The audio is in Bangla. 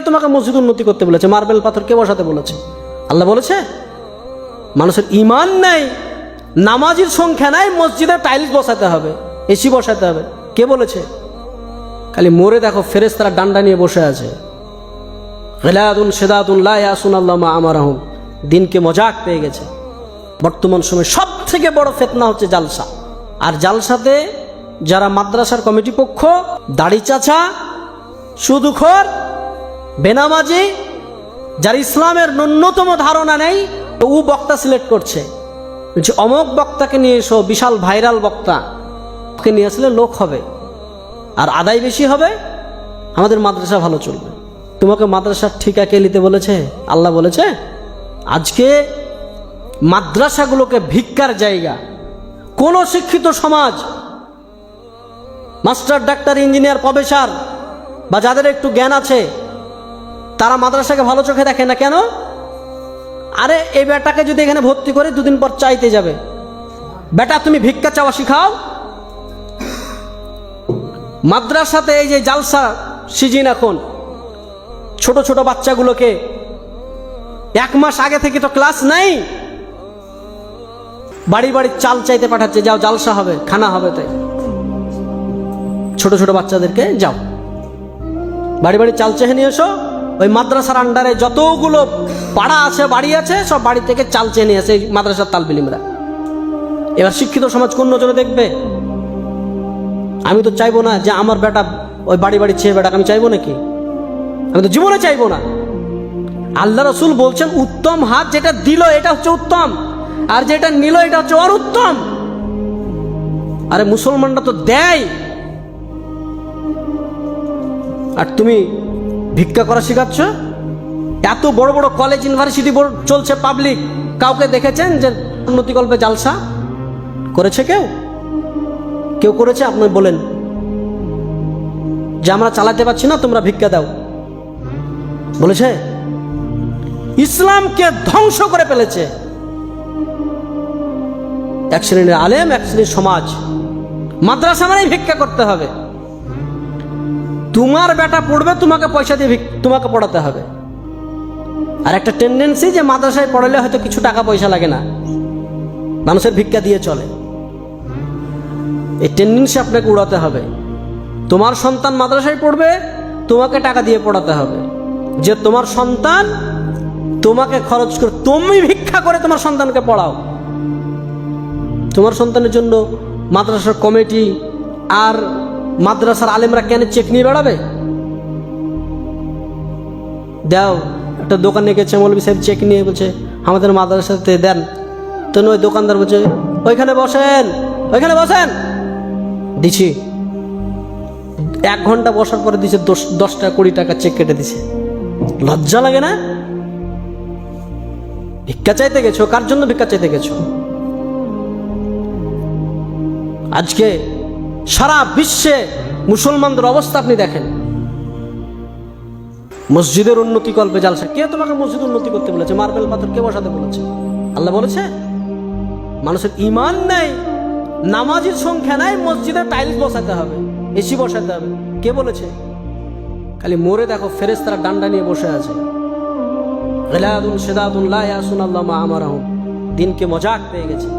তোমাকে মসজিদ উন্নতি করতে বলেছে? মার্বেল পাথর কে বসাতে বলেছে? আল্লাহ বলেছে? মানুষের ঈমান নাই, নামাজির সংখ্যা নাই, মসজিদে টাইলস বসাতে হবে, এসি বসাতে হবে, কে বলেছে? খালি মোরে দেখো ফেরেশতারা ডান্ডা নিয়ে বসে আছে, গিলাদুন শিদাদুন লা ইয়াসুনাল্লাহ মা আমারাহুম। দিনকে মজাক পেয়ে গেছে। বর্তমান সময়ে সব থেকে বড় ফিতনা হচ্ছে জালসা। আর জালসাতে যারা মাদ্রাসার কমিটি পক্ষ, দাড়ি চাচা, সুদখোর, বেনামাজি, যার ইসলামের ন্যূনতম ধারণা নেই, ও বক্তা সিলেক্ট করছে, বলছে অমুক বক্তাকে নিয়ে এসো, বিশাল ভাইরাল বক্তা, ওকে নিয়ে আসলে লোক হবে আর আদায় বেশি হবে, আমাদের মাদ্রাসা ভালো চলবে। তোমাকে মাদ্রাসার ঠিকা কে নিতে বলেছে? আল্লাহ বলেছে? আজকে মাদ্রাসাগুলোকে ভিক্ষার জায়গা। কোন শিক্ষিত সমাজ, মাস্টার, ডাক্তার, ইঞ্জিনিয়ার, প্রফেসর বা যাদের একটু জ্ঞান আছে, তারা মাদ্রাসাকে ভালো চোখে দেখে না। কেন? আরে এই বেটাকে যদি এখানে ভর্তি করে দুদিন পর চাইতে যাবে, বেটা তুমি ভিক্ষা চাওয়া শিখাও। মাদ্রাসাতে এই যে জালসা সিজন, এখন ছোট ছোট বাচ্চাগুলোকে 1 মাস আগে থেকে তো ক্লাস নাই, বাড়ি বাড়ি চাল চাইতে পাঠাচ্ছে, যাও জালসা হবে, খানা হবে। তাই ছোট ছোট বাচ্চাদেরকে যাও বাড়ি বাড়ি চাল চেয়ে নিয়ে এসো। ওই মাদ্রাসার আন্ডারে যতগুলো পাড়া আছে, বাড়ি আছে, সব বাড়ি থেকে চাল চেয়ে নিয়ে আসে মাদ্রাসার তালবিলিমরা। এবার শিক্ষিত সমাজ কোন নজরে দেখবে? আমি তো চাইবো না যে আমার বেটা ওই বাড়ি বাড়ি চেয়ে বেটাকে আমি চাইবো নাকি? আমি তো জীবনে চাইবো না। আল্লাহ রসুল বলছেন উত্তম হাত যেটা দিল এটা হচ্ছে উত্তম, আর যেটা নিল এটা হচ্ছে আর উত্তম। আরে মুসলমানরা তো দেয়, আর তুমি ভিক্ষা করা শেখাচ্ছ। এত বড় বড় কলেজ, ইউনিভার্সিটি চলছে পাবলিক, কাউকে দেখেছেন যে উন্নতিকল্পে জালসা করেছে? কেউ কেউ করেছে? আপনি বলেন যে আমরা চালাতে পারছি না, তোমরা ভিক্ষা দাও, বলেছে? ইসলামকে ধ্বংস করে ফেলেছে এক শ্রেণীর আলেম, এক শ্রেণীর সমাজ। মাদ্রাসা মানে ভিক্ষা করতে হবে। তোমার বেটা পড়বে, তোমাকে পয়সা দিয়ে তোমাকে পড়াতে হবে। আর একটা টেন্ডেন্সি যে মাদ্রাসায় পড়ালে হয়তো কিছু টাকা পয়সা লাগে না, মানুষের ভিক্ষা দিয়ে চলে। এই টেন্ডেন্সি আপনাকে উড়াতে হবে। তোমার সন্তান মাদ্রাসায় পড়বে, তোমাকে টাকা দিয়ে পড়াতে হবে। যে তোমার সন্তান তোমাকে খরচ করে, তুমি ভিক্ষা করে তোমার সন্তানকে পড়াও। তোমার সন্তানের জন্য মাদ্রাসার কমিটি আর মাদ্রাসার আলেমরা কেন চেক নিয়ে বেড়াবে? দাও, একটা দোকানে গেছে, মৌলভী সাহেব চেক নিয়ে বলছে আমাদের মাদ্রাসাতে দেন। তো ওই দোকানদার বলছে ওইখানে বসেন, ওইখানে বসেন, দিছি। 1 ঘন্টা বসার পরে দিছে 10 টাকা 20 টাকা চেক কেটে দিছে। লজ্জা লাগে না? ভিক্ষা চাইতে গেছো, কার জন্য ভিক্ষা চাইতে গেছো? আজকে সারা বিশ্বে মুসলমানদের অবস্থা আপনি দেখেন। মসজিদের উন্নতি কল্পে জালসা। কে তোমাকে মসজিদ উন্নতি করতে বলেছে? মার্বেল পাথর কে বসাতে বলেছে? আল্লাহ বলেছে? মানুষের ঈমান নাই, নামাজির সংখ্যা নাই, মসজিদে টাইলস বসাতে হবে, এসি বসাতে হবে, কে বলেছে? খালি মোরে দেখো ফেরেশতারা ডান্ডা নিয়ে বসে আছে, গিলাদুন শিদাদুন লা ইয়াসুনাল্লাহ মা আমারাহুম। দিনকে মজাক পেয়ে গেছে।